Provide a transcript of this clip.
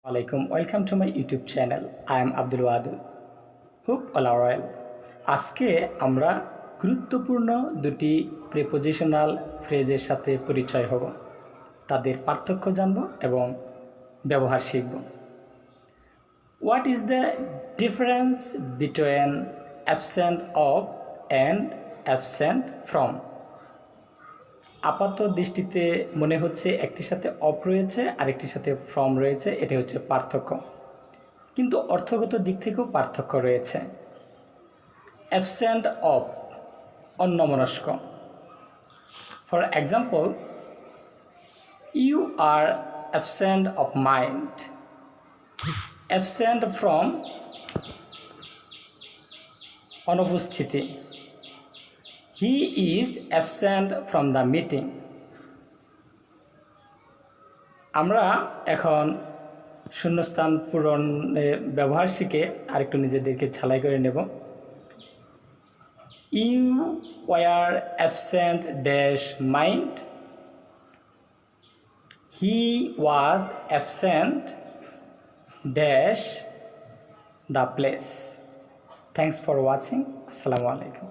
Alaikum. Welcome to my YouTube channel. I am Abdul Wadud. Hope all are well. আজকে আমরা গুরুত্বপূর্ণ দুটি prepositional ফ্রেজের সাথে পরিচয় হব, তাদের পার্থক্য জানব এবং ব্যবহার শিখব। What is the difference between absent of and absent from? আপাত দৃষ্টিতে মনে হচ্ছে একটির সাথে অফ রয়েছে আর একটির সাথে ফ্রম রয়েছে, এটি হচ্ছে পার্থক্য, কিন্তু অর্থগত দিক থেকেও পার্থক্য রয়েছে। অ্যাবসেন্ট অফ, অন্যমনস্ক। For example, you are absent of mind. Absent from, অনুপস্থিতি। He is absent from the meeting. আমরা এখন শূন্যস্থান পূরণে ব্যবহার শিখে আরেকটু নিজেদেরকে ঝালাই করে নেব। You were absent dash mind. He was absent dash the place. Thanks for watching. Assalamu alaikum.